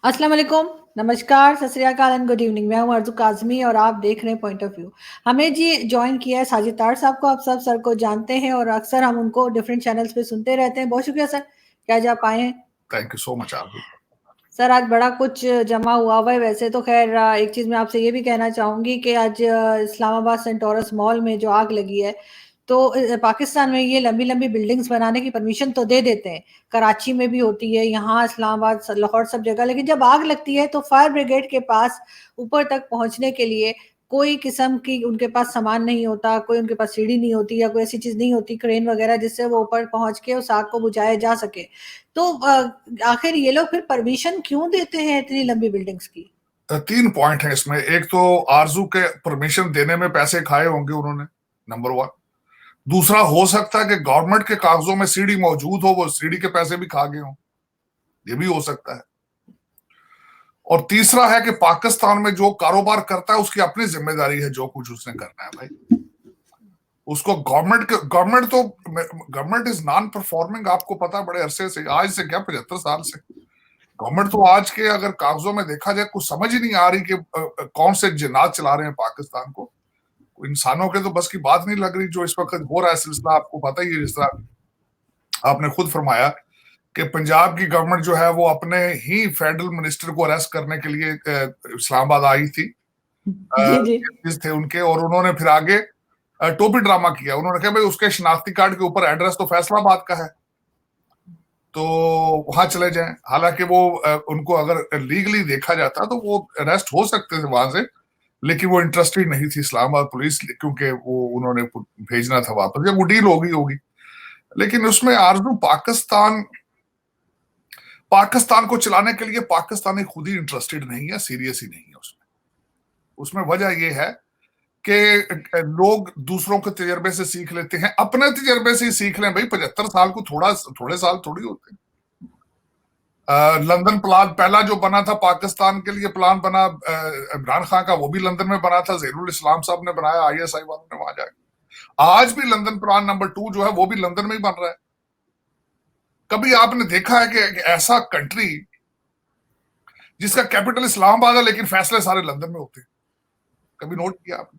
अस्सलाम वालेकुम, नमस्कार, सत श्री अकाल एंड गुड इवनिंग। मैं हूं अर्ज़ू काज़मी और आप देख रहे हैं पॉइंट ऑफ व्यू। हमें जी जॉइन किया है साजिद तार साहब को। आप सब सर को जानते हैं और अक्सर हम उनको डिफरेंट चैनल्स पे सुनते रहते हैं। बहुत शुक्रिया सर कि आज आप आए हैं। Thank you so much Aarzoo. Sir आज बड़ा कुछ जमा हुआ हुआ है। वैसे तो खैर एक चीज़ मैं आपसे ये भी कहना चाहूँगी कि आज इस्लामाबाद सेंटोरस मॉल में जो आग लगी है, तो पाकिस्तान में ये लंबी-लंबी बिल्डिंग्स बनाने की परमिशन तो दे देते हैं। कराची में भी होती है, यहाँ इस्लामाबाद, लाहौर सब जगह। लेकिन जब आग लगती है तो फायर ब्रिगेड के पास ऊपर तक पहुँचने के लिए कोई किस्म की उनके पास सामान नहीं होता, कोई उनके पास सीढ़ी नहीं होती या कोई ऐसी चीज़ नहीं होती, क्रेन वगैरह जिससे वो ऊपर पहुँच के उस आग को बुझाया जा सके। तो आखिर ये लोग फिर परमिशन क्यों देते हैं इतनी लंबी बिल्डिंग्स की? 3 पॉइंट है इसमें। एक तो आरजू के परमिशन देने में पैसे खाए होंगे उन्होंने, नंबर 1। दूसरा, हो सकता है कि गवर्नमेंट के कागजों में सीढ़ी मौजूद हो, वो सीढ़ी के पैसे भी खा गए हों, ये भी हो सकता है। और तीसरा है कि पाकिस्तान में जो कारोबार करता है उसकी अपनी जिम्मेदारी है, जो कुछ उसने करना है भाई। उसको गवर्नमेंट इज नॉन परफॉर्मिंग, आपको पता है, बड़े अरसे से, आज से क्या 75 साल से गवर्नमेंट तो आज के अगर कागजों में देखा जाए कुछ समझ ही नहीं आ रही कि कौन से जिन्नात चला रहे हैं पाकिस्तान को। इंसानों के तो बस की बात नहीं लग रही जो इस वक्त हो रहा है सिलसिला। आपको पता ही है, जिस तरह आपने खुद फरमाया कि पंजाब की गवर्नमेंट जो है वो अपने ही फेडरल मिनिस्टर को अरेस्ट करने के लिए इस्लामाबाद आई थी, जी जी। थे उनके, और उन्होंने फिर आगे टोपी ड्रामा किया। उन्होंने कहा भाई उसके शनाख्ती कार्ड के ऊपर एड्रेस तो फैसलाबाद का है, तो वहां चले जाएं। हालांकि वो उनको अगर लीगली देखा जाता तो वो अरेस्ट हो सकते थे वहां से, लेकिन वो इंटरेस्टेड नहीं थी इस्लामाबाद पुलिस, क्योंकि वो उन्होंने भेजना था वापस, जब वो डील होगी होगी। लेकिन उसमें आरजू पाकिस्तान को चलाने के लिए पाकिस्तानी खुद ही इंटरेस्टेड नहीं है, सीरियस ही नहीं है उसमें वजह यह है कि लोग दूसरों के तजर्बे से सीख लेते हैं, अपने तजर्बे से ही सीख लें। भाई 75 साल को थोड़े साल थोड़ी होते हैं। लंदन प्लान पहला जो बना था पाकिस्तान के लिए, प्लान बना इमरान खान का, वो भी लंदन में बना था, ज़हीरुल इस्लाम साहब ने बनाया, आईएसआई वालों ने वहां जाके। आज भी लंदन प्लान नंबर 2 जो है वो भी लंदन में ही बन रहा है। कभी आपने देखा है कि ऐसा कंट्री जिसका कैपिटल इस्लामाबाद है लेकिन फैसले सारे लंदन में होते हैं? कभी नोट किया आपने?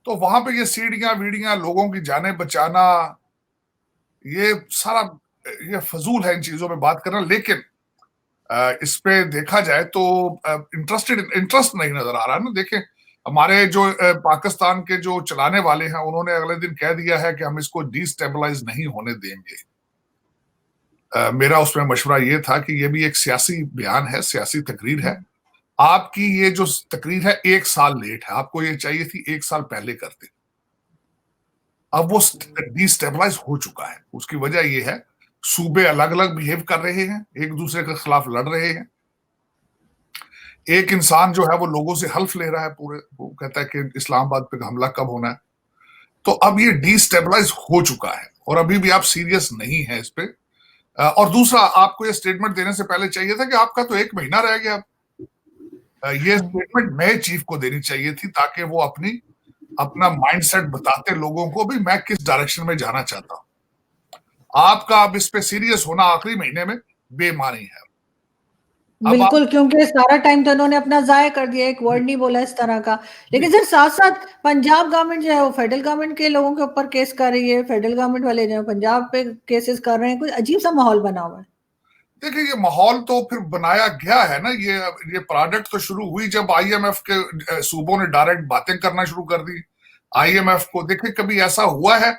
तो वहां पे ये सीढ़ियां वीडियां, लोगों की जानें बचाना, ये सारा ये फजूल है इन चीजों में बात करना। लेकिन इस पे देखा जाए तो इंटरेस्ट नहीं नजर आ रहा है ना। देखें, हमारे जो पाकिस्तान के जो चलाने वाले हैं उन्होंने अगले दिन कह दिया है कि हम इसको डिस्टेबलाइज नहीं होने देंगे। मेरा उसमें मशवरा ये था कि ये भी एक सियासी बयान है, सियासी तकरीर है। आपकी ये जो तकरीर है 1 साल लेट है, आपको ये चाहिए थी 1 साल पहले करते। अब वो डिस्टेबलाइज हो चुका है। उसकी वजह ये है, सूबे अलग अलग बिहेव कर रहे हैं, एक दूसरे के खिलाफ लड़ रहे हैं। एक इंसान जो है वो लोगों से हल्फ ले रहा है पूरे, वो कहता है कि इस्लामाबाद पे हमला कब होना है। तो अब ये डिस्टेबलाइज हो चुका है और अभी भी आप सीरियस नहीं है इस पे। और दूसरा, आपको ये स्टेटमेंट देने से पहले चाहिए था कि आपका तो 1 महीना रह गया। ये स्टेटमेंट नए चीफ को देनी चाहिए थी ताकि वो अपना माइंडसेट बताते लोगों को भी मैं किस डायरेक्शन में जाना चाहता हूं। आपका अब इस पे सीरियस होना आखिरी महीने में बेमानी है। बिल्कुल, क्योंकि सारा टाइम तो इन्होंने अपना ज़ाया कर दिया, एक वर्ड नहीं बोला इस तरह का। लेकिन सर साथ-साथ पंजाब गवर्नमेंट जो है वो फेडरल गवर्नमेंट के लोगों के ऊपर केस कर रही है, फेडरल गवर्नमेंट वाले जो है पंजाब पे केसेस कर रहे हैं। कुछ अजीब-सा माहौल बना हुआ है। देखिए, ये माहौल तो फिर बनाया गया है ना। ये प्रोडक्ट तो शुरू हुई जब आईएमएफ के सूबों ने डायरेक्ट बातें करना शुरू कर दी आईएमएफ को। देखिए, कभी ऐसा हुआ है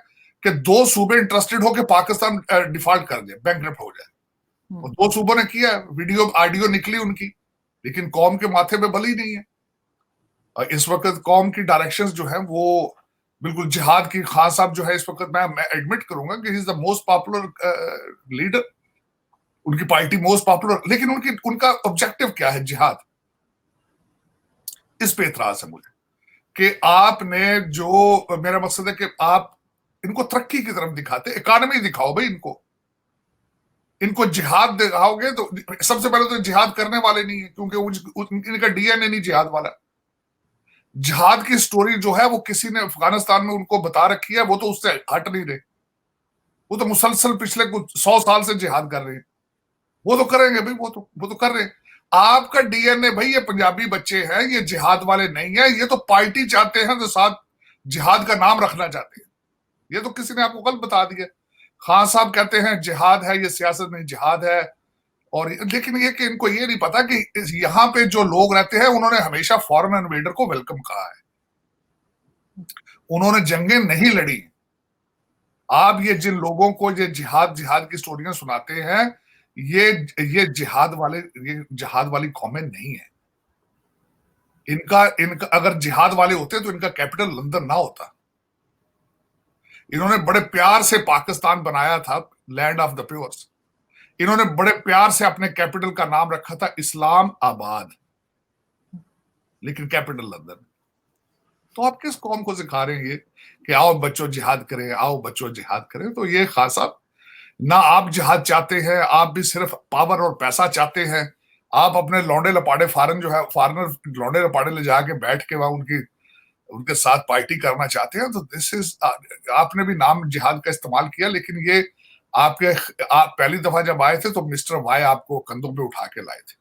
कि 2 सूबे इंटरेस्टेड हो कि पाकिस्तान डिफॉल्ट कर जाए, बैंकरप्ट हो जाए? और 2 सूबों ने किया, वीडियो ऑडियो निकली उनकी, लेकिन कौम के माथे पे बली नहीं है। और इस वक्त कौम की डायरेक्शंस जो है वो बिल्कुल जिहाद की। खान साहब जो है इस वक्त, मैं एडमिट करूंगा कि he is the most popular leader, उनकी पार्टी मोस्ट पॉपुलर, लेकिन उनका ऑब्जेक्टिव क्या है? जिहाद। इस पे इतराज है मुझे कि आपने जो, मेरा मकसद है कि आप इनको तरक्की की तरफ दिखाते, इकोनॉमी दिखाओ भाई इनको जिहाद दिखाओगे तो सबसे पहले तो जिहाद करने वाले नहीं है, क्योंकि इनका डीएनए नहीं जिहाद वाला। जिहाद की स्टोरी जो है वो किसी ने अफगानिस्तान में उनको बता रखी है, वो तो उससे हट नहीं रहे। वो तो मुसलसल पिछले कुछ 100 साल से जिहाद कर रहे हैं। वो तो करेंगे भाई, वो तो कर रहे हैं। आपका डीएनए भाई, ये पंजाबी बच्चे हैं, ये जिहाद वाले नहीं है, ये तो पार्टी चाहते हैं तो साथ जिहाद का नाम रखना चाहते हैं। ये तो किसी ने आपको गलत बता दिया। खान साहब कहते हैं जिहाद है, ये सियासत नहीं जिहाद है। और लेकिन ये कि इनको ये नहीं पता कि यहाँ पे जो लोग रहते हैं उन्होंने हमेशा फॉरेन इन्वेडर को वेलकम कहा है, उन्होंने जंगें नहीं लड़ी। आप ये जिन लोगों को ये जिहाद जिहाद की स्टोरियां सुनाते हैं, ये जिहाद वाली कौमें नहीं है। इनका अगर जिहाद वाले होते तो इनका कैपिटल लंदन ना होता। इन्होंने बड़े प्यार से पाकिस्तान बनाया था, लैंड ऑफ द प्योर्स। इन्होंने बड़े प्यार से अपने कैपिटल का नाम रखा था इस्लाम आबाद, लेकिन कैपिटल लंदन। तो आप किस कौम को सिखा रहे हैं ये कि आओ बच्चों जिहाद करें, आओ बच्चों जिहाद करें? तो ये खास साहब, ना आप जिहाद चाहते हैं, आप भी सिर्फ पावर और पैसा चाहते हैं। आप अपने लौंडे लपाड़े फॉरनर लौंडे लपाड़े ले जाके बैठ के वहां उनके साथ पार्टी करना चाहते हैं। तो दिस इज, आपने भी नाम जिहाद का इस्तेमाल किया, लेकिन ये आप पहली दफा जब आए थे तो मिस्टर वाई आपको कंधों पे उठा के लाए थे।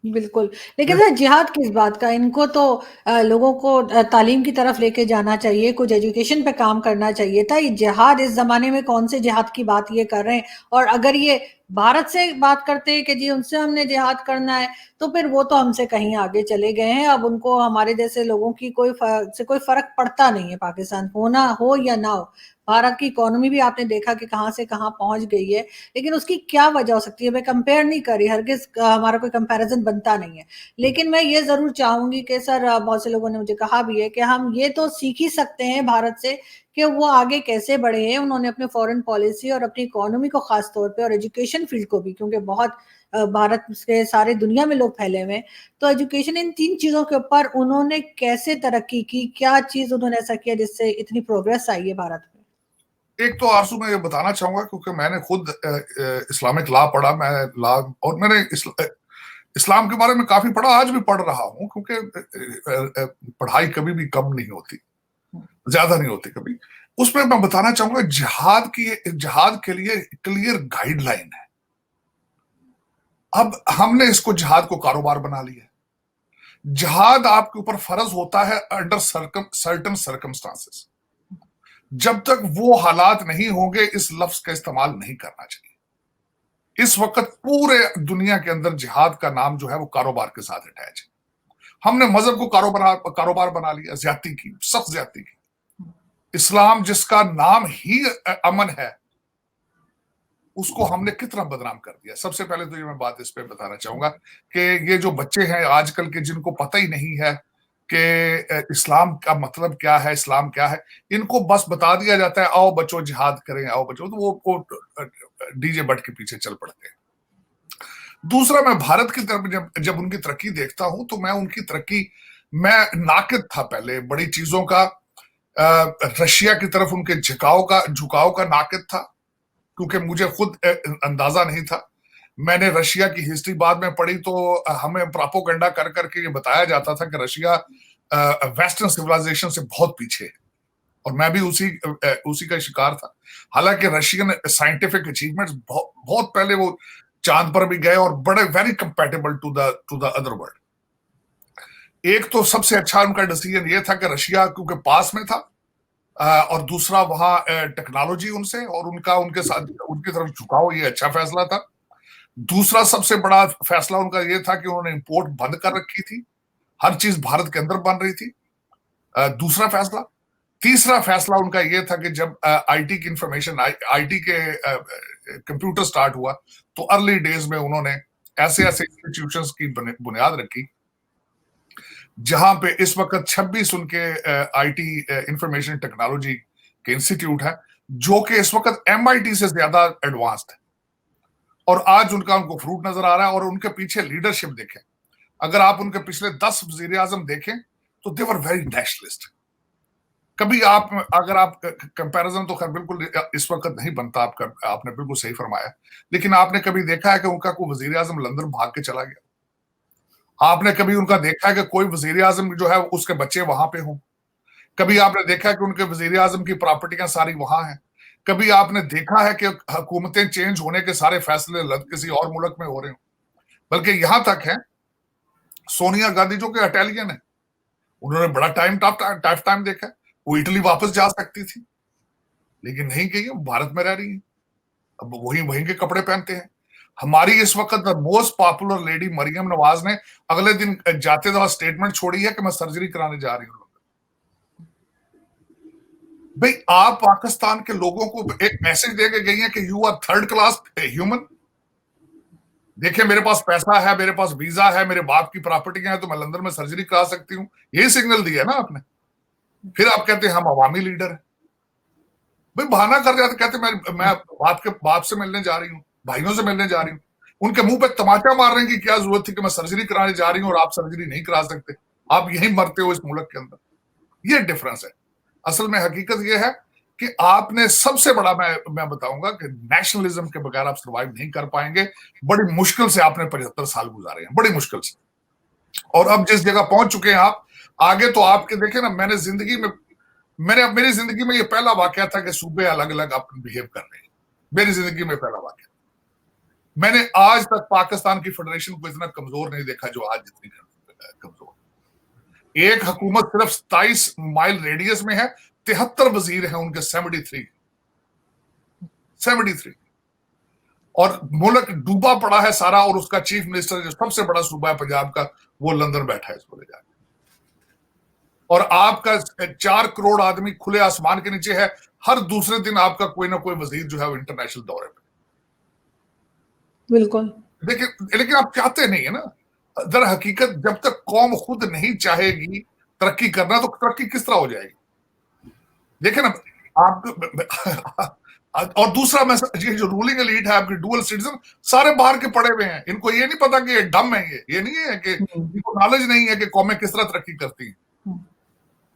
बिल्कुल, लेकिन सर जिहाद किस बात का? इनको तो लोगों को तालीम की तरफ लेके जाना चाहिए, कुछ एजुकेशन पे काम करना चाहिए था। ये जिहाद इस ज़माने में कौन से जिहाद की बात ये कर रहे हैं? और अगर ये भारत से बात करते हैं कि जी उनसे हमने जिहाद करना है, तो फिर वो तो हमसे कहीं आगे चले गए हैं। अब उनको हमारे जैसे लोगों की कोई फ़र्क पड़ता नहीं है, पाकिस्तान होना हो या ना हो। भारत की इकोनॉमी भी आपने देखा कि कहाँ से कहाँ पहुँच गई है, लेकिन उसकी क्या वजह हो सकती है? मैं कंपेयर नहीं कर रही, हरगिज़ हमारा कोई कंपैरिज़न बनता नहीं है। लेकिन मैं ये ज़रूर चाहूँगी कि सर बहुत से लोगों ने मुझे कहा भी है कि हम ये तो सीख ही सकते हैं भारत से कि वो आगे कैसे बढ़े हैं। उन्होंने अपने फॉरेन पॉलिसी और अपनी इकोनॉमी को ख़ास तौर पे और एजुकेशन फ़ील्ड को भी, क्योंकि बहुत भारत से सारे दुनिया में लोग फैले हुए हैं। तो एजुकेशन, इन 3 चीज़ों के ऊपर उन्होंने कैसे तरक्की की? क्या चीज़ उन्होंने ऐसा किया जिससे इतनी प्रोग्रेस आई है भारत में? एक तो आरसू मैं ये बताना चाहूंगा, क्योंकि मैंने खुद इस्लामिक लॉ पढ़ा, मैं लॉ और मैंने इस्लाम के बारे में काफी पढ़ा, आज भी पढ़ रहा हूं, क्योंकि पढ़ाई कभी भी कम नहीं होती, ज्यादा नहीं होती कभी। उसमें मैं बताना चाहूंगा जिहाद के लिए क्लियर गाइडलाइन है। अब हमने इसको जिहाद को कारोबार बना लिया। जिहाद आपके ऊपर फर्ज होता है अंडर सर्टन सर्कमस्टांसेस। जब तक वो हालात नहीं होंगे इस लफ्ज का इस्तेमाल नहीं करना चाहिए। इस वक्त पूरे दुनिया के अंदर जिहाद का नाम जो है वो कारोबार के साथ अटैच है। हमने मजहब को कारोबार बना लिया, ज्यादती की, सख्त ज्यादती की। इस्लाम जिसका नाम ही अमन है, उसको हमने कितना बदनाम कर दिया। सबसे पहले तो ये मैं बात इस पे बताना चाहूंगा कि ये जो बच्चे हैं आजकल के, जिनको पता ही नहीं है कि इस्लाम का मतलब क्या है, इस्लाम क्या है, इनको बस बता दिया जाता है आओ बच्चों जिहाद करें, आओ बच्चों, तो वो डीजे बट के पीछे चल पड़ते हैं। दूसरा, मैं भारत की तरफ जब उनकी तरक्की देखता हूं तो मैं उनकी तरक्की, मैं नाकिद था पहले बड़ी चीजों का। रशिया की तरफ उनके झुकाव का नाकिद था, क्योंकि मुझे खुद अंदाजा नहीं था। मैंने रशिया की हिस्ट्री बाद में पढ़ी तो हमें प्रोपेगेंडा कर करके ये बताया जाता था कि रशिया वेस्टर्न सिविलाइजेशन से बहुत पीछे है, और मैं भी उसी का शिकार था। हालांकि रशियन साइंटिफिक अचीवमेंट्स बहुत पहले वो चांद पर भी गए और बड़े very compatible to the other world. एक तो सबसे अच्छा उनका डिसीजन ये था कि रशिया क्योंकि पास में था, और दूसरा वहां टेक्नोलॉजी उनसे और उनके साथ उनकी तरफ झुकाव, ये अच्छा फैसला था। दूसरा सबसे बड़ा फैसला उनका ये था कि उन्होंने इंपोर्ट बंद कर रखी थी, हर चीज भारत के अंदर बन रही थी। दूसरा फैसला। तीसरा फैसला उनका ये था कि जब आईटी की इंफॉर्मेशन, आईटी के कंप्यूटर स्टार्ट हुआ, तो अर्ली डेज में उन्होंने ऐसे इंस्टीट्यूशंस की बुनियाद रखी जहां पे इस वक्त 26 उनके आईटी इंफॉर्मेशन टेक्नोलॉजी के इंस्टीट्यूट है, जो कि इस वक्त एमआईटी से ज्यादा एडवांस्ड है। और आज उनको फ्रूट नजर आ रहा है, और उनके पीछे लीडरशिप देखें। अगर आप उनके पिछले 10 वजीर आजम देखें तो दे वर वेरी नेशनलिस्ट। कभी अगर आप कंपैरिजन तो खैर बिल्कुल इस वक्त नहीं बनता, आपने बिल्कुल सही फरमाया, लेकिन आपने कभी देखा है कि उनका कोई वजीर आजम लंदन भाग के चला गया? आपने कभी उनका देखा है कि कोई वजीर आजम जो है उसके बच्चे वहां पे हों? कभी आपने देखा है कि उनके वजीर आजम की प्रॉपर्टियां सारी वहां हैं? कभी आपने देखा है कि हुकूमतें चेंज होने के सारे फैसले किसी और मुल्क में हो रहे हो? बल्कि यहां तक है सोनिया गांधी जो कि इटालियन है, उन्होंने बड़ा टफ टाइम देखा है। वो इटली वापस जा सकती थी, लेकिन नहीं गई, वो भारत में रह रही है, अब वही वहीं के कपड़े पहनते हैं। हमारी इस वक्त most popular lady Maryam Nawaz ने अगले दिन जाते दफा स्टेटमेंट छोड़ी है कि मैं सर्जरी कराने जा रही हूं। भाई आप पाकिस्तान के लोगों को एक मैसेज दे के गई है कि you are third class human. देखिए मेरे पास पैसा है, मेरे पास वीजा है, मेरे बाप की प्रॉपर्टियां हैं, तो मैं लंदन में सर्जरी करा सकती हूँ, यही सिग्नल दिया ना आपने। फिर आप कहते हैं हम अवामी लीडर है। भाई बहाना कर जाते, कहते मैं बाप से मिलने जा रही हूँ, भाइयों से मिलने जा रही हूँ। उनके मुंह पे तमाचा मार रहे हैं कि क्या जरूरत थी कि मैं सर्जरी कराने जा रही हूँ और आप सर्जरी नहीं करा सकते, आप यहीं मरते हो इस मुल्क के अंदर। ये डिफरेंस है। असल में हकीकत यह है कि आपने सबसे बड़ा, मैं बताऊंगा कि नेशनलिज्म के बगैर आप सर्वाइव नहीं कर पाएंगे। बड़ी मुश्किल से आपने 75 साल गुजारे हैं, बड़ी मुश्किल से। और अब जिस जगह पहुंच चुके हैं आप, आगे तो आपके देखे ना, मेरी जिंदगी में ये पहला वाकया था कि सूबे अलग अलग अपने बिहेव कर रहे हैं। मेरी जिंदगी में पहला वाकया। मैंने आज तक पाकिस्तान की फेडरेशन को इतना कमजोर नहीं देखा जो आज जितनी कमजोर। एक हुकूमत सिर्फ 27 माइल रेडियस में है, 73 वजीर हैं उनके, 73 और मुल्क डूबा पड़ा है सारा। और उसका चीफ मिनिस्टर जो सबसे बड़ा सूबा है पंजाब का, वो लंदन बैठा है इसको ले जाकर। और आपका 4 करोड़ आदमी खुले आसमान के नीचे है। हर दूसरे दिन आपका कोई ना कोई वजीर जो है वो इंटरनेशनल दौरे पे। बिल्कुल। देखिए लेकिन आप चाहते नहीं है ना। दर हकीकत जब तक कौम खुद नहीं चाहेगी तरक्की करना, तो तरक्की किस तरह हो जाएगी। देखे ना आप और दूसरा मैसेज, ये जो रूलिंग एलीट है आपकी डुअल सिटीजन, सारे बाहर के पड़े हुए हैं। इनको ये नहीं पता कि ये डम है, ये नहीं है कि इनको नॉलेज नहीं है कि कौमें किस तरह तरक्की करती हैं।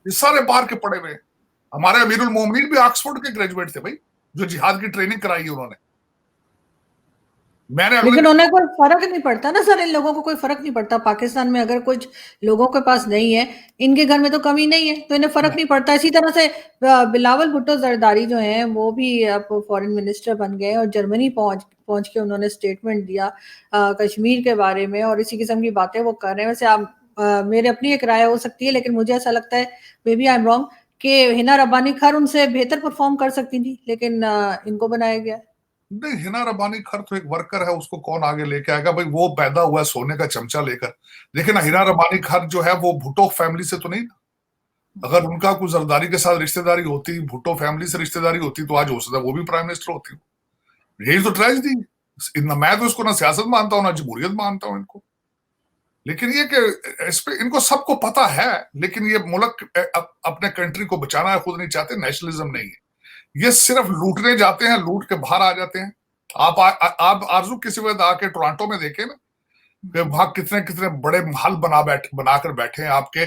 ये सारे बाहर के पड़े हुए हैं। हमारे अमीरुल मोमिनीन भी ऑक्सफोर्ड के ग्रेजुएट थे भाई, जो जिहाद की ट्रेनिंग कराई है उन्होंने। लेकिन उन्हें कोई फर्क नहीं पड़ता ना सर, इन लोगों को कोई फर्क नहीं पड़ता। पाकिस्तान में अगर कुछ लोगों के पास नहीं है, इनके घर में तो कमी नहीं है, तो इन्हें फर्क नहीं पड़ता। इसी तरह से बिलावल भुट्टो जरदारी जो हैं वो भी अब फॉरेन मिनिस्टर बन गए और जर्मनी पहुंच के उन्होंने स्टेटमेंट दिया कश्मीर के बारे में, और इसी किस्म की बातें वो कर रहे हैं। वैसे आप मेरे अपनी एक राय हो सकती है, लेकिन मुझे ऐसा लगता है, maybe I am wrong, कि हिना रब्बानी खैर उनसे बेहतर परफॉर्म कर सकती थी, लेकिन इनको बनाया गया। नहीं, हिना रब्बानी खर तो एक वर्कर है, उसको कौन आगे लेके आएगा भाई। वो पैदा हुआ है सोने का चमचा लेकर। देखिए ना, हिना रब्बानी खर जो है वो भुट्टो फैमिली से तो नहीं था। अगर उनका कुछ जरदारी के साथ रिश्तेदारी होती, भुट्टो फैमिली से रिश्तेदारी होती, तो आज हो सकता है वो भी प्राइम मिनिस्टर होती। यही तो ट्रेजेडी। मैं तो इसको ना सियासत मानता हूं ना जमहूरियत मानता हूं इनको। लेकिन ये कि इस पे इनको सबको पता है, लेकिन ये मुल्क अपने कंट्री को बचाना है, खुद नहीं चाहते। नेशनलिज्म नहीं है, ये सिर्फ लूटने जाते हैं, लूट के बाहर आ जाते हैं। आप आरजू किसी वक्त आके टोरंटो में देखे ना, वहां कितने कितने बड़े महल बनाकर बैठे हैं आपके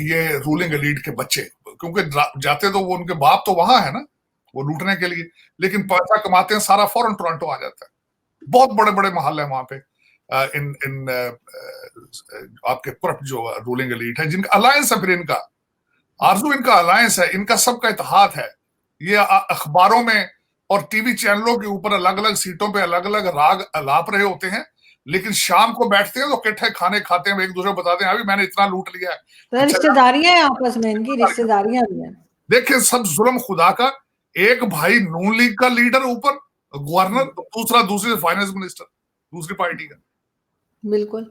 ये रूलिंग एलीट के बच्चे। क्योंकि जाते तो वो उनके बाप तो वहां है ना, वो लूटने के लिए, लेकिन पैसा कमाते हैं सारा फौरन टोरंटो आ जाता है। बहुत बड़े बड़े महल है वहां पे। इन इन आपके करप्ट जो रूलिंग एलीट है, जिनका अलायंस है, फिर इनका आरजू, इनका अलायंस है, इनका सबका इत्तेहाद है। ये अखबारों में और टीवी चैनलों के ऊपर अलग अलग सीटों पे अलग अलग राग अलाप रहे होते हैं, लेकिन शाम को बैठते हैं तो इकट्ठे खाने खाते हैं, एक दूसरे को बताते हैं अभी मैंने इतना लूट लिया है। तो रिश्तेदारियां हैं आपस में, इनकी रिश्तेदारियां भी हैं। देखिए सब जुल्म खुदा का। एक भाई नून लीग का लीडर ऊपर गवर्नर, दूसरा दूसरी फाइनेंस मिनिस्टर दूसरी पार्टी का। बिल्कुल।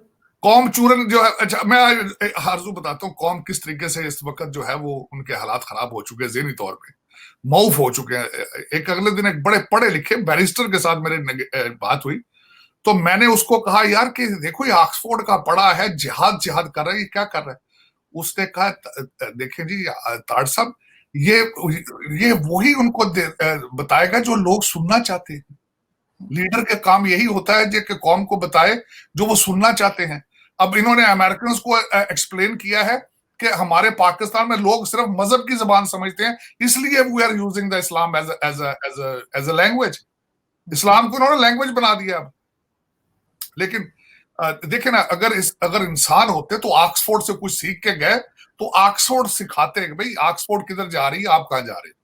कौम चूरन जो है। अच्छा मैं आरजू बताता हूँ कौम किस तरीके से इस वक्त जो है वो उनके हालात खराब हो चुके हैं, ज़हनी तौर पे मऊफ हो चुके हैं। एक अगले दिन एक बड़े पढ़े लिखे बैरिस्टर के साथ मेरी बात हुई, तो मैंने उसको कहा यार कि देखो ये ऑक्सफोर्ड का पढ़ा है, जिहाद जिहाद कर रहा है, ये क्या कर रहा है। उसने कहा देखें जी ताड़ साहब, ये वही उनको बताएगा जो लोग सुनना चाहते हैं। लीडर का काम यही होता है कि कौम को बताए जो वो सुनना चाहते हैं। अब इन्होंने अमेरिकन को एक्सप्लेन किया है कि हमारे पाकिस्तान में लोग सिर्फ मजहब की जबान समझते हैं, इसलिए we are using the Islam as a language. Islam को उन्होंने लैंग्वेज बना दिया अब। लेकिन देखे ना, अगर इंसान होते तो ऑक्सफोर्ड से कुछ सीख के गए तो ऑक्सफोर्ड सिखाते हैं भाई ऑक्सफोर्ड किधर जा रही है, आप कहां जा रहे हो।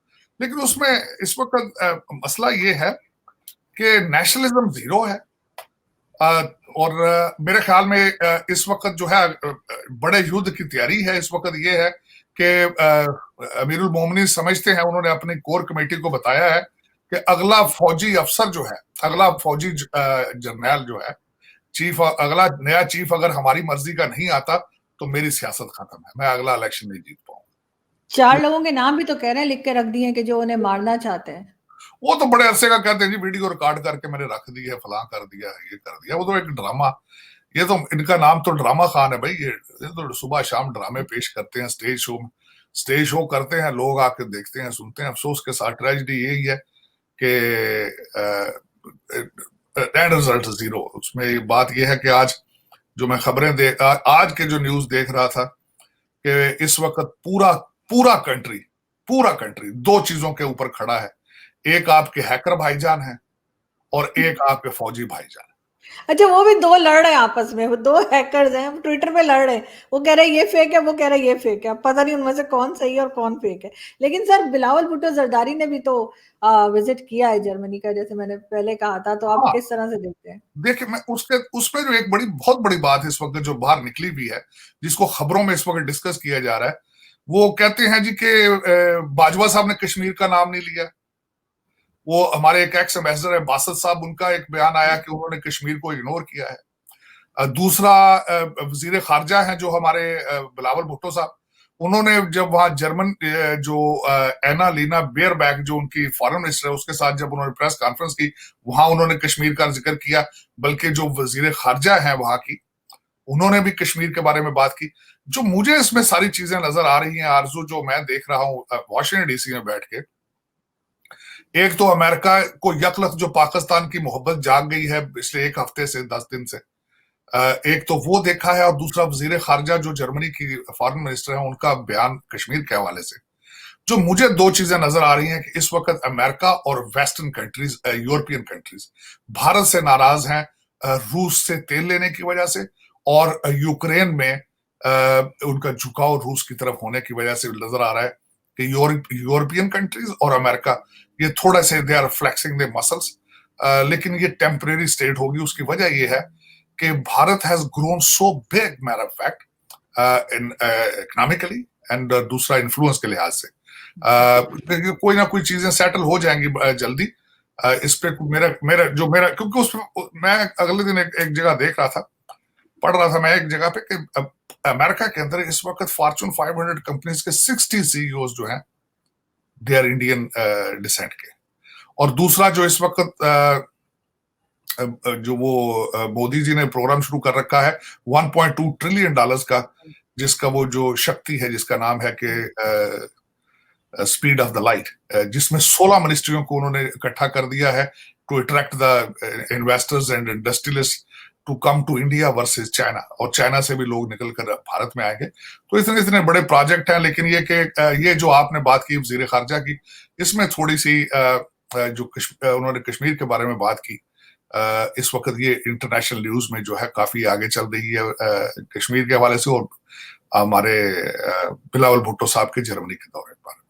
लेकिन उसमें इस वक्त मसला ये है कि नेशनलिज्म जीरो है। और मेरे ख्याल में इस वक्त जो है बड़े युद्ध की तैयारी है इस वक्त ये है कि अमीरुल मोमिनीन समझते हैं, उन्होंने अपनी कोर कमेटी को बताया है कि अगला फौजी अफसर जो है, अगला फौजी जर्नैल जो है, चीफ, अगला नया चीफ अगर हमारी मर्जी का नहीं आता तो मेरी सियासत खत्म है, मैं अगला इलेक्शन नहीं जीत पाऊंगा। 4 लोगों के नाम भी तो कह रहे हैं, लिख के रख दिए कि जो उन्हें मारना चाहते हैं। वो तो बड़े अरसे का कहते हैं जी, वीडियो रिकॉर्ड करके मैंने रख दी है, फलां कर दिया, ये कर दिया, वो तो एक ड्रामा। ये तो इनका नाम तो ड्रामा खान है भाई, ये तो सुबह शाम ड्रामे पेश करते हैं, स्टेज शो करते हैं, लोग आके देखते हैं, सुनते हैं। अफसोस के साथ ट्रेजेडी यही है कि एंड रिजल्ट जीरो। उसमें बात यह है कि आज जो मैं खबरें आज के जो न्यूज देख रहा था कि इस वक्त पूरा पूरा कंट्री दो चीजों के ऊपर खड़ा है, एक आपके हैकर भाईजान है और एक आपके फौजी भाईजान। अच्छा, वो भी 2 लड़ रहे हैं आपस में, वो 2 हैकर्स हैं, ट्विटर पे लड़ रहे हैं। वो कह रहे हैं ये फेक है, वो कह रहे हैं ये फेक है। अब पता नहीं उनमें से कौन सही है और कौन फेक है। लेकिन सर, बिलावल भुट्टो जरदारी ने भी तो विजिट किया है जर्मनी का, जैसे मैंने पहले कहा था। तो आप हाँ, किस तरह से देखते हैं? देखिए, मैं उसमें जो एक बहुत बड़ी बात है इस वक्त जो बाहर निकली भी है, जिसको खबरों में इस वक्त डिस्कस किया जा रहा है, वो कहते हैं जी कि बाजवा साहब ने कश्मीर का नाम नहीं लिया। वो हमारे एक एक्स एम्बेसडर है बासत साहब, उनका एक बयान आया कि उन्होंने कश्मीर को इग्नोर किया है। दूसरा वजीर खारजा है जो हमारे बिलावल भुट्टो साहब, उन्होंने जब वहां जर्मन जो एना लीना बेयरबैक जो उनकी फॉरेन मिनिस्टर है उसके साथ जब उन्होंने प्रेस कॉन्फ्रेंस की, वहां उन्होंने कश्मीर का जिक्र किया। बल्कि जो वजीर खारजा है वहां की, उन्होंने भी कश्मीर के बारे में बात की। जो मुझे इसमें सारी चीजें नजर आ रही हैं आरजू, जो मैं देख रहा हूं वॉशिंगटन डीसी में बैठ के, एक तो अमेरिका को यकलख जो पाकिस्तान की मोहब्बत जाग गई है पिछले एक हफ्ते से 10 दिन से, एक तो वो देखा है, और दूसरा वजीर खारजा जो जर्मनी की फॉरेन मिनिस्टर है उनका बयान कश्मीर के हवाले से। जो मुझे दो चीजें नजर आ रही हैं कि इस वक्त अमेरिका और western countries, European countries Bharat से नाराज हैं, रूस से तेल लेने की वजह से, और यूक्रेन में उनका झुकाव रूस की तरफ होने की वजह से नजर आ रहा है कि यूरोपियन कंट्रीज और अमेरिका ये थोड़ा से they are flexing the muscles. लेकिन ये टेम्परेरी स्टेट होगी। उसकी वजह ये है कि Bharat has grown so big, matter of fact, in economically, and दूसरा इन्फ्लुएंस के लिहाज से कोई ना कोई चीजें सेटल हो जाएंगी जल्दी। इस पे मेरा क्योंकि उसमें मैं अगले दिन एक जगह देख रहा था, पढ़ रहा था मैं एक जगह पे कि अमेरिका के अंदर इस वक्त फॉर्चून 500 कंपनीज के 60 सीईओ जो हैं दे आर इंडियन डिसेंट के। और दूसरा जो इस वक्त जो वो मोदी जी ने प्रोग्राम शुरू कर रखा है $1.2 ट्रिलियन का, जिसका वो जो शक्ति है जिसका नाम है कि स्पीड ऑफ द लाइट, जिसमें 16 मिनिस्ट्रियों को उन्होंने इकट्ठा कर दिया है to attract the investors and industrialist to come to India versus China, और चाइना से भी लोग निकल कर भारत में आएंगे। तो इतने बड़े प्रोजेक्ट हैं। लेकिन ये कि ये जो आपने बात की वजीर खारजा की, इसमें थोड़ी सी जो उन्होंने कश्मीर के बारे में बात की, इस वक्त ये इंटरनेशनल न्यूज में जो है काफी आगे चल रही है कश्मीर के हवाले से, और हमारे बिलावल भुट्टो साहब के जर्मनी के दौरे पर।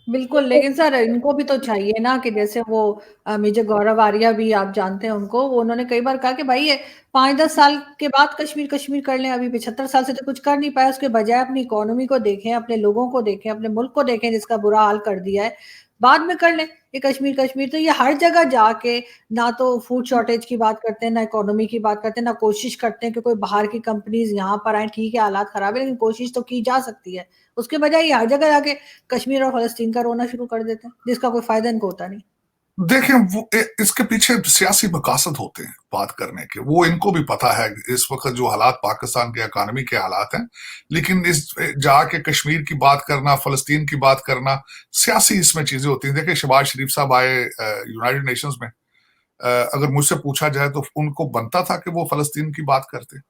बिल्कुल, लेकिन सर इनको भी तो चाहिए ना कि जैसे वो मेजर गौरव आर्या भी आप जानते हैं उनको, वो उन्होंने कई बार कहा कि भाई ये 5-10 साल के बाद कश्मीर कर लें, अभी 75 साल से तो कुछ कर नहीं पाए। उसके बजाय अपनी इकोनॉमी को देखें, अपने लोगों को देखें, अपने मुल्क को देखें जिसका बुरा हाल कर दिया है, बाद में कर लें ये कश्मीर। तो ये हर जगह जाके ना तो फूड शॉर्टेज की बात करते हैं, ना इकोनॉमी की बात करते हैं, ना कोशिश करते हैं कि कोई बाहर की कंपनीज यहाँ पर आए। ठीक है, हालात खराब है, लेकिन कोशिश तो की जा सकती है। उसके बजाय ये हर जगह जाके कश्मीर और फलस्तीन का रोना शुरू कर देते हैं, जिसका कोई फायदा इनको होता नहीं। देखें, वो इसके पीछे सियासी मकासद होते हैं बात करने के, वो इनको भी पता है इस वक्त जो हालात पाकिस्तान के इकानमी के हालात हैं। लेकिन इस जाके कश्मीर की बात करना, फलस्तीन की बात करना, सियासी इसमें चीजें होती हैं। देखिए, शहबाज शरीफ साहब आए यूनाइटेड नेशंस में, अगर मुझसे पूछा जाए तो उनको बनता था कि वो फलस्तीन की बात करते।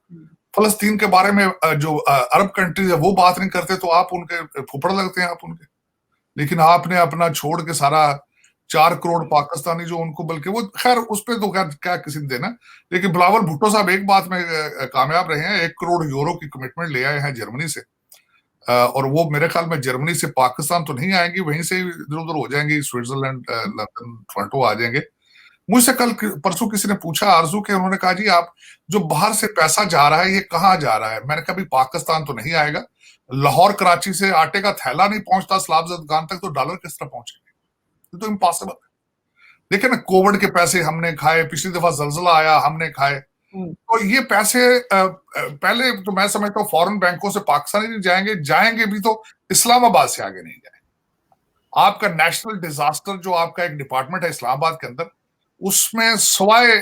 फलस्तीन के बारे में जो अरब कंट्रीज है वो बात नहीं करते, तो आप उनके फुफड़ लगते हैं आप उनके। लेकिन आपने अपना छोड़ के सारा 4 करोड़ पाकिस्तानी जो उनको, बल्कि वो खैर उस पर तो खैर क्या किसी ने देना। लेकिन बिलावल भुट्टो साहब एक बात में कामयाब रहे हैं, 1 करोड़ यूरो की कमिटमेंट ले आए हैं जर्मनी से, और वो मेरे ख्याल में जर्मनी से पाकिस्तान तो नहीं आएंगी, वहीं से इधर उधर हो जाएंगी, स्विट्जरलैंड, लंदन, टोरंटो आ जाएंगे। मुझसे कल परसों किसी ने पूछा आरजू के, उन्होंने कहा जी आप जो बाहर से पैसा जा रहा है ये कहाँ जा रहा है? मैंने कहा भी पाकिस्तान तो नहीं आएगा, लाहौर कराची से आटे का थैला नहीं पहुंचता सलाब दुकान तक, तो डॉलर किस तरह पहुंचेंगे? ये तो इम्पॉसिबल है। देखिए ना, कोविड के पैसे हमने खाए, पिछली दफा जलजला आया हमने खाए, तो ये पैसे पहले तो मैं समझता हूँ फॉरेन बैंकों से पाकिस्तान ही नहीं जाएंगे, जाएंगे भी तो इस्लामाबाद से आगे नहीं जाएंगे। आपका नेशनल डिजास्टर जो आपका एक डिपार्टमेंट है इस्लामाबाद के अंदर, उसमें सवाए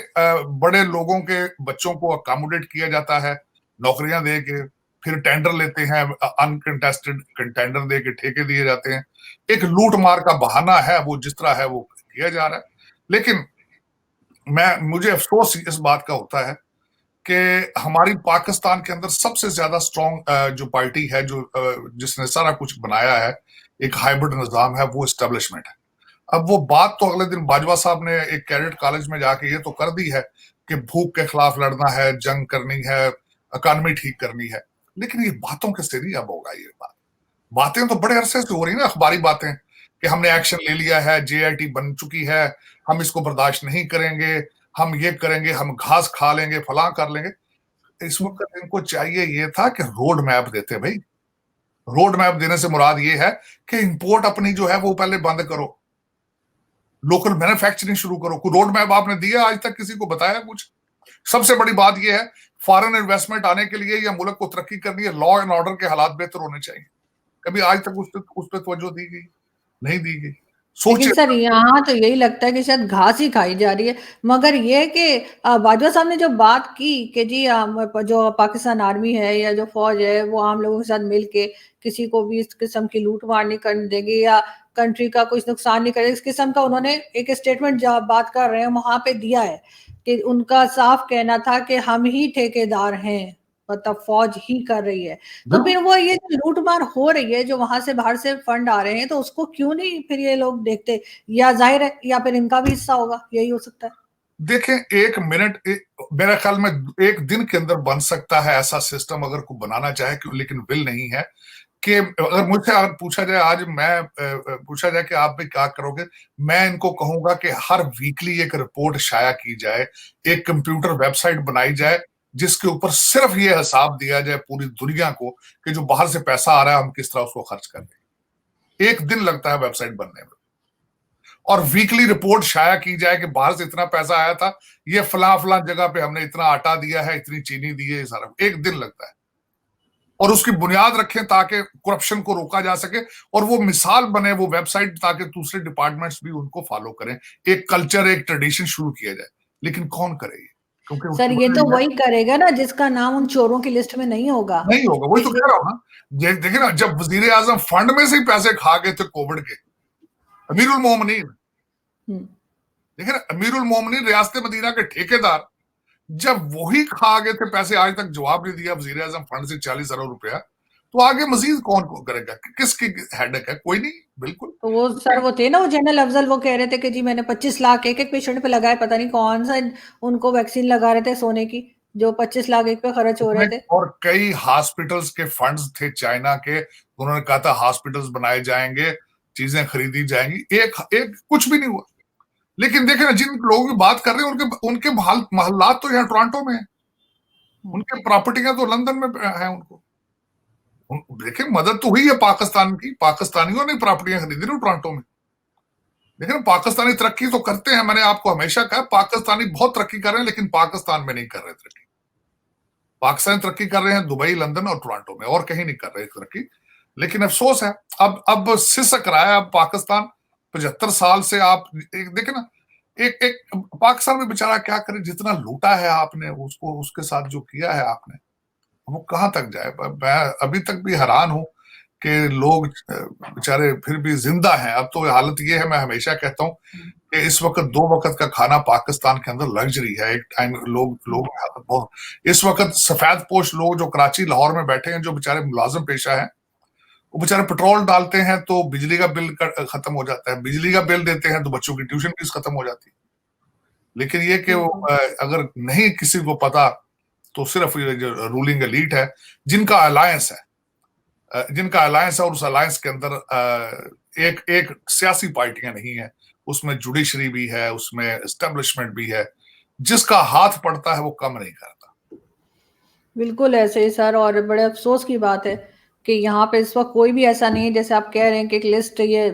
बड़े लोगों के बच्चों को अकोमोडेट किया जाता है नौकरियां दे के, फिर टेंडर लेते हैं, अनकंटेस्टेड टेंडर दे के ठेके दिए जाते हैं। एक लूट मार का बहाना है, वो जिस तरह है वो किया जा रहा है। लेकिन मुझे अफसोस इस बात का होता है कि हमारी पाकिस्तान के अंदर सबसे ज्यादा स्ट्रॉन्ग जो पार्टी है, जो जिसने सारा कुछ बनाया है, एक हाइब्रिड निजाम है, वो एस्टेब्लिशमेंट है। अब वो बात तो अगले दिन बाजवा साहब ने एक कैडेट कॉलेज में जाके ये तो कर दी है कि भूख के खिलाफ लड़ना है, जंग करनी है, इकॉनमी ठीक करनी है, लेकिन ये बातों के से नहीं अब होगा। ये बातें तो बड़े अरसे से हो रही ना, अखबारी बातें कि हमने एक्शन ले लिया है, JIT बन चुकी है, हम इसको बर्दाश्त नहीं करेंगे, हम ये करेंगे, हम घास खा लेंगे, फलां कर लेंगे। इस वक्त इनको चाहिए ये था कि रोड मैप देते भाई। रोड मैप देने से मुराद ये है कि इंपोर्ट अपनी जो है वो पहले बंद करो, लोकल मैन्युफैक्चरिंग शुरू करो। कोई रोड मैप आपने दिया आज तक? किसी को बताया कुछ? सबसे बड़ी बात यह है, फॉरेन इन्वेस्टमेंट आने के लिए या मुल्क को तरक्की करनी है, लॉ एंड ऑर्डर के हालात बेहतर होने चाहिए। कभी आज तक उस पर तवज्जो दी गई? नहीं दी गई। लेकिन सोचिए। सर यहाँ तो यही लगता है कि शायद घास ही खाई जा रही है। मगर ये कि बाजवा साहब ने जो बात की कि जी जो पाकिस्तान आर्मी है या जो फौज है वो आम लोगों के साथ मिल के किसी को भी इस किस्म की लूट मार नहीं करने देगी या कंट्री का कुछ नुकसान नहीं करेगी, इस किस्म का उन्होंने एक स्टेटमेंट जब बात कर रहे हैं वहां पे दिया है कि उनका साफ कहना था कि हम ही ठेकेदार हैं, मतलब फौज ही कर रही है। तो फिर वो ये जो लूट मार हो रही है, जो वहां से बाहर से फंड आ रहे हैं, तो उसको क्यों नहीं फिर ये लोग देखते? या जाहिर है या फिर इनका भी हिस्सा होगा, यही हो सकता है। देखें, एक मिनट, मेरे ख्याल में एक दिन के अंदर बन सकता है ऐसा सिस्टम, अगर कोई बनाना चाहे, लेकिन विल नहीं है। कि अगर मुझसे अगर पूछा जाए आज, मैं पूछा जाए कि आप भी क्या करोगे, मैं इनको कहूंगा कि हर वीकली एक रिपोर्ट शाया की जाए, एक कंप्यूटर वेबसाइट बनाई जाए जिसके ऊपर सिर्फ ये हिसाब दिया जाए पूरी दुनिया को कि जो बाहर से पैसा आ रहा है हम किस तरह उसको खर्च कर रहे हैं। एक दिन लगता है वेबसाइट बनने में, और वीकली रिपोर्ट शाया की जाए कि बाहर से इतना पैसा आया था, ये फला फला जगह पे हमने इतना आटा दिया है, इतनी चीनी दी है, सारा एक दिन लगता है। और उसकी बुनियाद रखें ताकि करप्शन को रोका जा सके, और वो मिसाल बने वो वेबसाइट, ताकि दूसरे डिपार्टमेंट्स भी उनको फॉलो करें, एक कल्चर, एक ट्रेडिशन शुरू किया जाए। लेकिन कौन करेगी? क्योंकि सर ये तो वही करेगा ना जिसका नाम उन चोरों की लिस्ट में नहीं होगा। नहीं होगा, वही तो कह रहा हूं ना। देखिए ना, जब वजीर आजम फंड में से ही पैसे खा गए थे कोविड के, अमीरुल मोमिनीन, देखिए ना, अमीरुल मोमिनीन रियासत मदीना के ठेकेदार, जब वही खा गए थे पैसे, आज तक जवाब नहीं दिया वजीर आजम फंड से 40 अरब रुपया, तो आगे मजीद कौन करेगा? किसकी हेडेक है? कोई नहीं। बिल्कुल। तो वो सर वो थे ना, वो जनरल अफजल, वो कह रहे थे कि जी मैंने 25 लाख एक एक पेशेंट पे लगाए, पता नहीं कौन सा उनको वैक्सीन लगा रहे थे सोने की, जो 25 लाख एक पे खर्च हो रहे थे। और कई हॉस्पिटल्स के फंड्स थे चाइना के, उन्होंने कहा था हॉस्पिटल्स बनाए जाएंगे, चीजें खरीदी जाएंगी, एक एक कुछ भी नहीं हुआ। लेकिन देखे ना, जिन लोगों की बात कर रहे हैं उनके उनके महल्लात तो यहाँ टोरंटो में है, उनके प्रॉपर्टियां तो लंदन में है। उनको देखिए, मदद तो हुई है पाकिस्तान की, पाकिस्तानियों ने प्रॉपर्टियां खरीदी ना टोरंटो में। लेकिन पाकिस्तानी तरक्की तो करते हैं, मैंने आपको हमेशा कहा पाकिस्तानी बहुत तरक्की कर रहे हैं, लेकिन पाकिस्तान में नहीं कर रहे तरक्की। पाकिस्तान तरक्की कर रहे हैं दुबई, लंदन और टोरंटो में, और कहीं नहीं कर रहे तरक्की। लेकिन अफसोस है, अब सिसक रहा है। अब पाकिस्तान 75 साल से आप देखे ना, एक एक पाकिस्तान में बेचारा क्या करे, जितना लूटा है आपने, उसको उसके साथ जो किया है आपने, वो कहां तक जाए? मैं अभी तक भी हैरान हूं कि लोग बेचारे फिर भी जिंदा हैं। अब तो हालत ये है, मैं हमेशा कहता हूं कि इस वक्त 2 वक्त का खाना पाकिस्तान के अंदर लग्जरी है। एक टाइम लोग लोग बहुत, इस वक्त सफेद पोश लोग जो कराची लाहौर में बैठे हैं, जो बेचारे मुलाजिम पेशा है, वो बेचारे पेट्रोल डालते हैं तो बिजली का बिल खत्म हो जाता है, बिजली का बिल देते हैं तो बच्चों की ट्यूशन फीस खत्म हो जाती है। लेकिन ये कि अगर नहीं किसी को पता, तो सिर्फ ये जो रूलिंग एलीट है, जिनका अलायंस है, और उस अलायंस के अंदर एक एक सियासी पार्टियां नहीं है, उसमें जुडिशरी भी है, उसमें एस्टेब्लिशमेंट भी है, जिसका हाथ पड़ता है वो कम नहीं करता। बिल्कुल ऐसे ही सर, और बड़े अफसोस की बात है कि यहाँ पे इस वक्त कोई भी ऐसा नहीं है, जैसे आप कह रहे हैं कि एक लिस्ट ये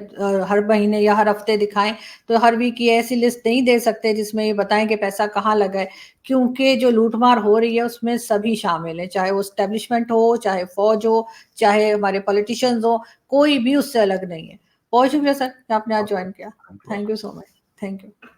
हर महीने या हर हफ्ते दिखाएं, तो हर वीक ये ऐसी लिस्ट नहीं दे सकते जिसमें ये बताएं कि पैसा कहाँ लगा है, क्योंकि जो लूटमार हो रही है उसमें सभी शामिल है, चाहे वो स्टैब्लिशमेंट हो, चाहे फौज हो, चाहे हमारे पॉलिटिशियंस हो, कोई भी उससे अलग नहीं है। बहुत शुक्रिया सर कि आपने आज ज्वाइन किया। Thank you so much. Thank you.